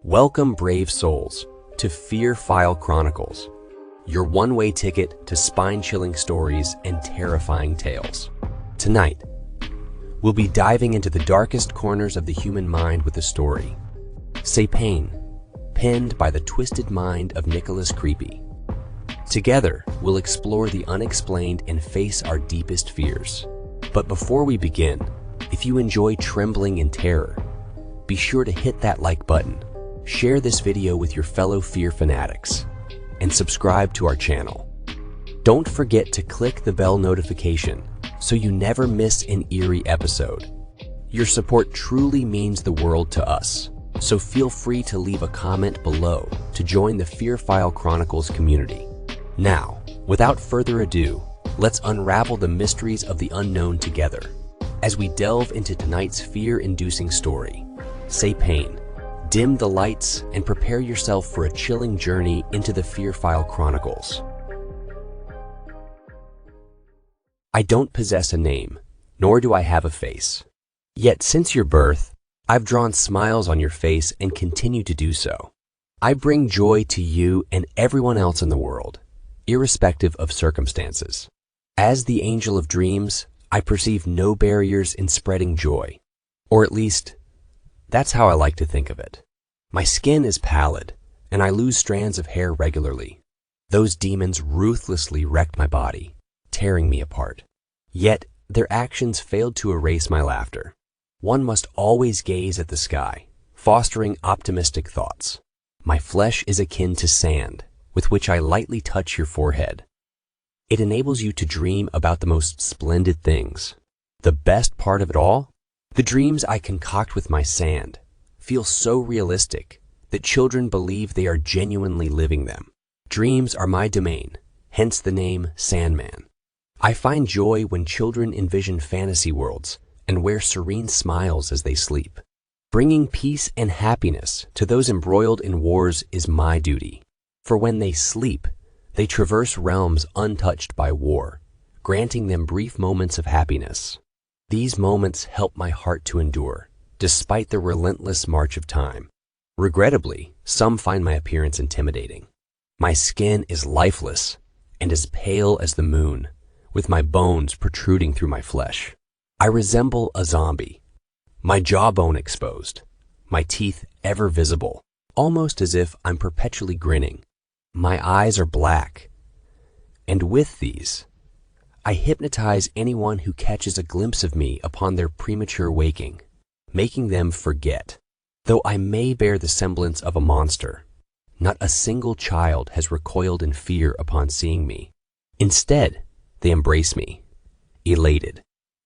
Welcome, brave souls, to Fear File Chronicles, your one-way ticket to spine-chilling stories and terrifying tales. Tonight, we'll be diving into the darkest corners of the human mind with a story, Sapane, penned by the twisted mind of Nicolas Creepy. Together, we'll explore the unexplained and face our deepest fears. But before we begin, if you enjoy trembling in terror, be sure to hit that like button, share this video with your fellow fear fanatics, and subscribe to our channel. Don't forget to click the bell notification so you never miss an eerie episode. Your support truly means the world to us, so feel free to leave a comment below to join the Fear File Chronicles community. Now, without further ado, let's unravel the mysteries of the unknown together as we delve into tonight's fear-inducing story, Sapane. Dim the lights and prepare yourself for a chilling journey into the Fear File Chronicles. I don't possess a name, nor do I have a face. Yet since your birth, I've drawn smiles on your face and continue to do so. I bring joy to you and everyone else in the world, irrespective of circumstances. As the angel of dreams, I perceive no barriers in spreading joy, or at least, that's how I like to think of it. My skin is pallid, and I lose strands of hair regularly. Those demons ruthlessly wrecked my body, tearing me apart. Yet, their actions failed to erase my laughter. One must always gaze at the sky, fostering optimistic thoughts. My flesh is akin to sand, with which I lightly touch your forehead. It enables you to dream about the most splendid things. The best part of it all? The dreams I concoct with my sand feel so realistic that children believe they are genuinely living them. Dreams are my domain, hence the name Sandman. I find joy when children envision fantasy worlds and wear serene smiles as they sleep. Bringing peace and happiness to those embroiled in wars is my duty. For when they sleep, they traverse realms untouched by war, granting them brief moments of happiness. These moments help my heart to endure, despite the relentless march of time. Regrettably, some find my appearance intimidating. My skin is lifeless and as pale as the moon, with my bones protruding through my flesh. I resemble a zombie, my jawbone exposed, my teeth ever visible, almost as if I'm perpetually grinning. My eyes are black, and with these, I hypnotize anyone who catches a glimpse of me upon their premature waking, making them forget. Though I may bear the semblance of a monster, not a single child has recoiled in fear upon seeing me. Instead, they embrace me, elated.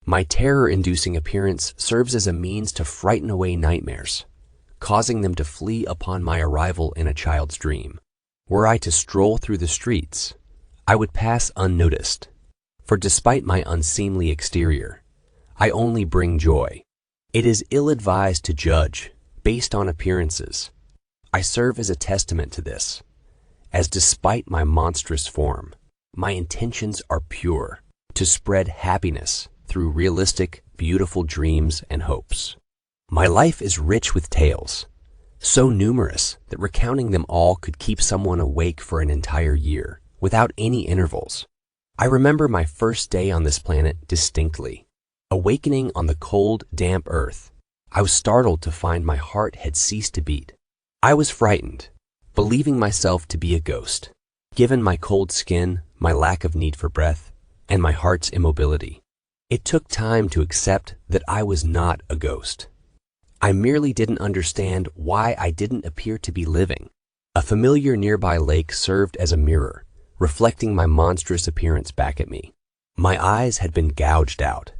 My terror-inducing appearance serves as a means to frighten away nightmares, causing them to flee upon my arrival in a child's dream. Were I to stroll through the streets, I would pass unnoticed, for despite my unseemly exterior, I only bring joy. It is ill-advised to judge based on appearances. I serve as a testament to this, as despite my monstrous form, my intentions are pure, to spread happiness through realistic, beautiful dreams and hopes. My life is rich with tales, so numerous that recounting them all could keep someone awake for an entire year, without any intervals. I remember my first day on this planet distinctly. Awakening on the cold, damp earth, I was startled to find my heart had ceased to beat. I was frightened, believing myself to be a ghost, given my cold skin, my lack of need for breath, and my heart's immobility. It took time to accept that I was not a ghost. I merely didn't understand why I didn't appear to be living. A familiar nearby lake served as a mirror, reflecting my monstrous appearance back at me. My eyes had been gouged out,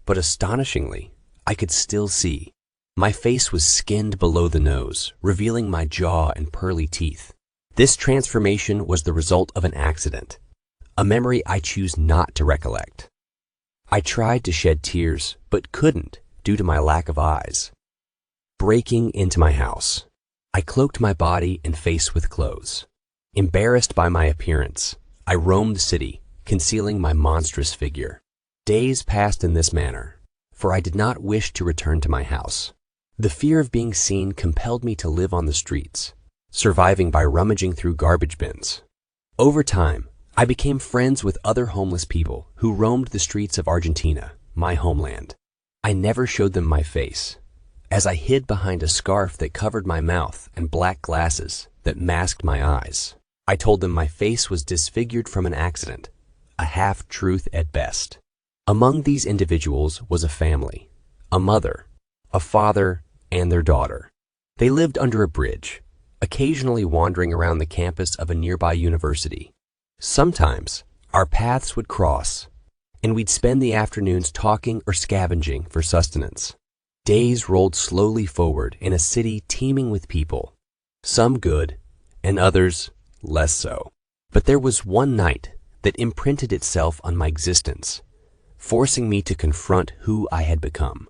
but astonishingly, I could still see. My face was skinned below the nose, revealing my jaw and pearly teeth. This transformation was the result of an accident, a memory I choose not to recollect. I tried to shed tears, but couldn't due to my lack of eyes. Breaking into my house, I cloaked my body and face with clothes. Embarrassed by my appearance, I roamed the city, concealing my monstrous figure. Days passed in this manner, for I did not wish to return to my house. The fear of being seen compelled me to live on the streets, surviving by rummaging through garbage bins. Over time, I became friends with other homeless people who roamed the streets of Argentina, my homeland. I never showed them my face, as I hid behind a scarf that covered my mouth and black glasses that masked my eyes. I told them my face was disfigured from an accident, a half-truth at best. Among these individuals was a family, a mother, a father, and their daughter. They lived under a bridge, occasionally wandering around the campus of a nearby university. Sometimes, our paths would cross, and we'd spend the afternoons talking or scavenging for sustenance. Days rolled slowly forward in a city teeming with people, some good and others less so. But there was one night that imprinted itself on my existence, forcing me to confront who I had become.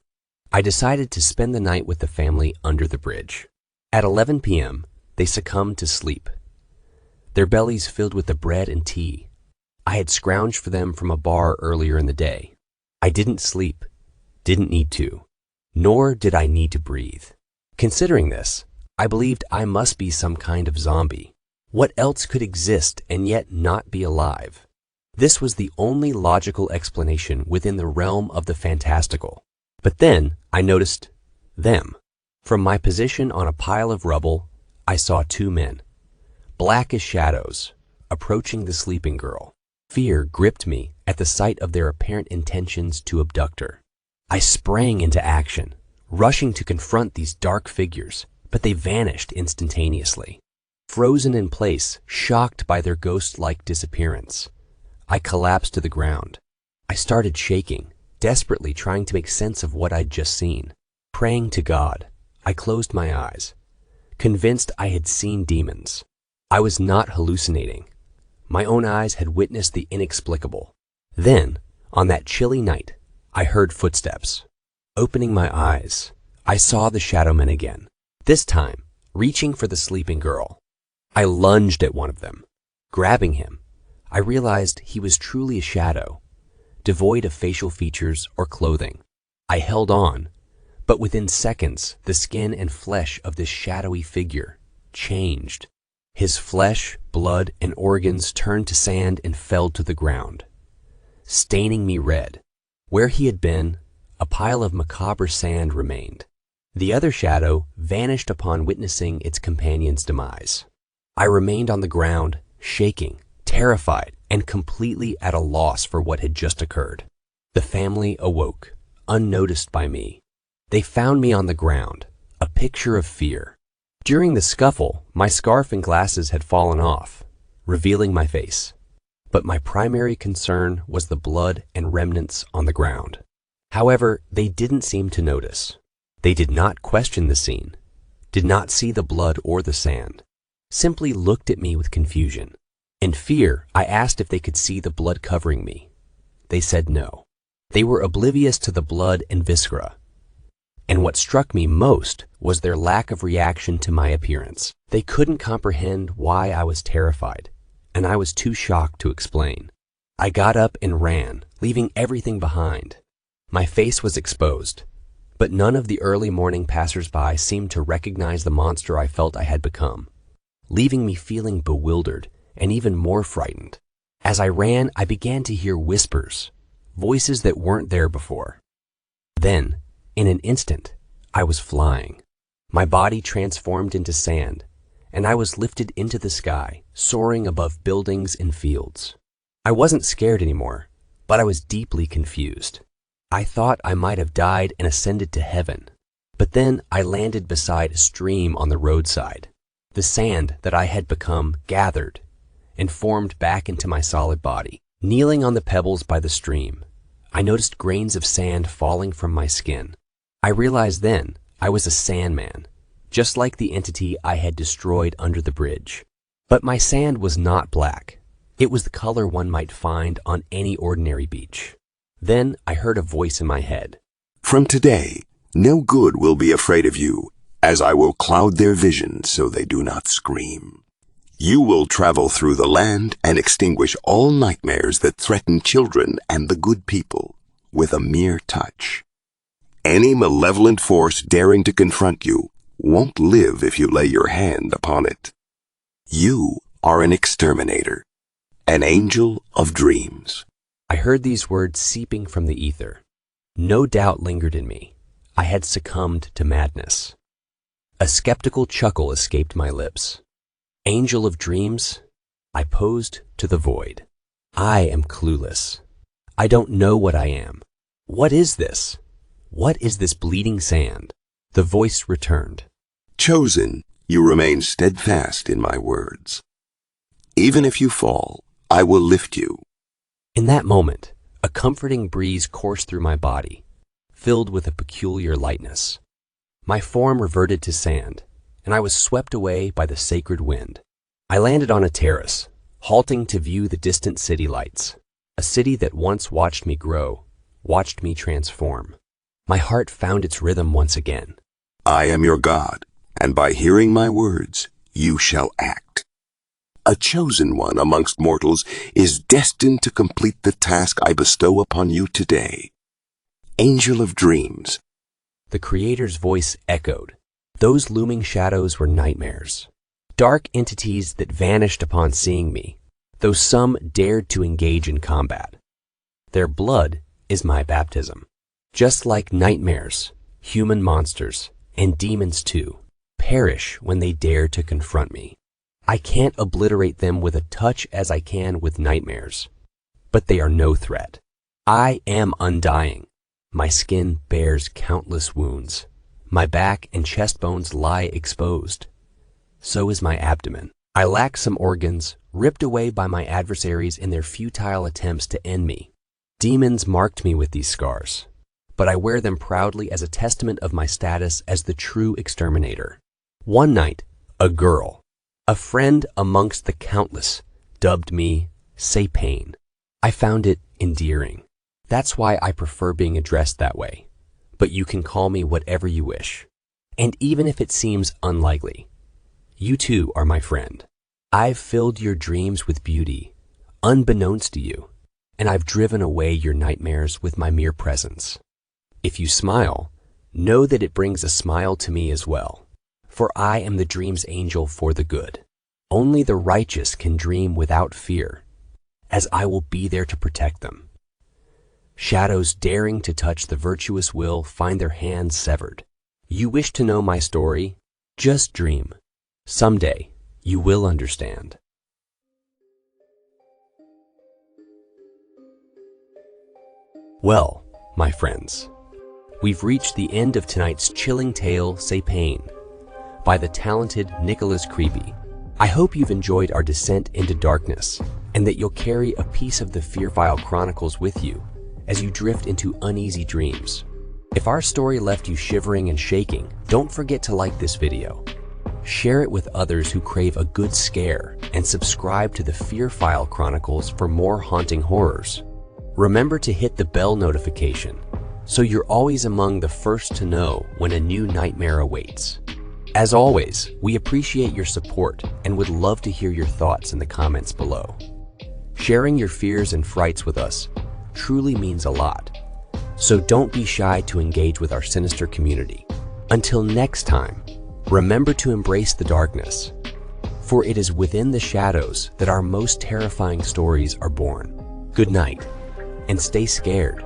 I decided to spend the night with the family under the bridge. At 11 p.m., they succumbed to sleep, their bellies filled with the bread and tea I had scrounged for them from a bar earlier in the day. I didn't sleep, didn't need to, nor did I need to breathe. Considering this, I believed I must be some kind of zombie. What else could exist and yet not be alive? This was the only logical explanation within the realm of the fantastical. But then I noticed them. From my position on a pile of rubble, I saw two men, black as shadows, approaching the sleeping girl. Fear gripped me at the sight of their apparent intentions to abduct her. I sprang into action, rushing to confront these dark figures, but they vanished instantaneously. Frozen in place, shocked by their ghost-like disappearance, I collapsed to the ground. I started shaking, desperately trying to make sense of what I'd just seen. Praying to God, I closed my eyes, convinced I had seen demons. I was not hallucinating. My own eyes had witnessed the inexplicable. Then, on that chilly night, I heard footsteps. Opening my eyes, I saw the shadow men again, this time reaching for the sleeping girl. I lunged at one of them. Grabbing him, I realized he was truly a shadow, devoid of facial features or clothing. I held on, but within seconds, the skin and flesh of this shadowy figure changed. His flesh, blood, and organs turned to sand and fell to the ground, staining me red. Where he had been, a pile of macabre sand remained. The other shadow vanished upon witnessing its companion's demise. I remained on the ground, shaking, terrified, and completely at a loss for what had just occurred. The family awoke, unnoticed by me. They found me on the ground, a picture of fear. During the scuffle, my scarf and glasses had fallen off, revealing my face. But my primary concern was the blood and remnants on the ground. However, they didn't seem to notice. They did not question the scene, did not see the blood or the sand, simply looked at me with confusion. In fear, I asked if they could see the blood covering me. They said no. They were oblivious to the blood and viscera. And what struck me most was their lack of reaction to my appearance. They couldn't comprehend why I was terrified, and I was too shocked to explain. I got up and ran, leaving everything behind. My face was exposed, but none of the early morning passers-by seemed to recognize the monster I felt I had become, leaving me feeling bewildered and even more frightened. As I ran, I began to hear whispers, voices that weren't there before. Then, in an instant, I was flying. My body transformed into sand, and I was lifted into the sky, soaring above buildings and fields. I wasn't scared anymore, but I was deeply confused. I thought I might have died and ascended to heaven, but then I landed beside a stream on the roadside. The sand that I had become gathered and formed back into my solid body. Kneeling on the pebbles by the stream, I noticed grains of sand falling from my skin. I realized then I was a Sandman, just like the entity I had destroyed under the bridge. But my sand was not black. It was the color one might find on any ordinary beach. Then I heard a voice in my head. From today, no good will be afraid of you, as I will cloud their vision so they do not scream. You will travel through the land and extinguish all nightmares that threaten children and the good people with a mere touch. Any malevolent force daring to confront you won't live if you lay your hand upon it. You are an exterminator, an angel of dreams. I heard these words seeping from the ether. No doubt lingered in me. I had succumbed to madness. A skeptical chuckle escaped my lips. Angel of dreams? I posed to the void. I am clueless. I don't know what I am. What is this? What is this bleeding sand? The voice returned. Chosen, you remain steadfast in my words. Even if you fall, I will lift you. In that moment, a comforting breeze coursed through my body, filled with a peculiar lightness. My form reverted to sand, and I was swept away by the sacred wind. I landed on a terrace, halting to view the distant city lights, a city that once watched me grow, watched me transform. My heart found its rhythm once again. I am your God, and by hearing my words, you shall act. A chosen one amongst mortals is destined to complete the task I bestow upon you today. Angel of dreams. The Creator's voice echoed. Those looming shadows were nightmares, dark entities that vanished upon seeing me, though some dared to engage in combat. Their blood is my baptism. Just like nightmares, human monsters, and demons too, perish when they dare to confront me. I can't obliterate them with a touch as I can with nightmares, but they are no threat. I am undying. My skin bears countless wounds. My back and chest bones lie exposed. So is my abdomen. I lack some organs, ripped away by my adversaries in their futile attempts to end me. Demons marked me with these scars, but I wear them proudly as a testament of my status as the true exterminator. One night, a girl, a friend amongst the countless, dubbed me Sapane. I found it endearing. That's why I prefer being addressed that way. But you can call me whatever you wish. And even if it seems unlikely, you too are my friend. I've filled your dreams with beauty, unbeknownst to you, and I've driven away your nightmares with my mere presence. If you smile, know that it brings a smile to me as well, for I am the dream's angel for the good. Only the righteous can dream without fear, as I will be there to protect them. Shadows daring to touch the virtuous will find their hands severed. You wish to know my story? Just dream. Someday, you will understand. Well, my friends, we've reached the end of tonight's chilling tale, Sapane, by the talented Nicolas Creepy. I hope you've enjoyed our descent into darkness, and that you'll carry a piece of the Fearfile Chronicles with you as you drift into uneasy dreams. If our story left you shivering and shaking, don't forget to like this video. Share it with others who crave a good scare, and subscribe to the Fearfile Chronicles for more haunting horrors. Remember to hit the bell notification so you're always among the first to know when a new nightmare awaits. As always, we appreciate your support and would love to hear your thoughts in the comments below. Sharing your fears and frights with us truly means a lot, so don't be shy to engage with our sinister community. Until next time, remember to embrace the darkness, for it is within the shadows that our most terrifying stories are born. Good night, and stay scared.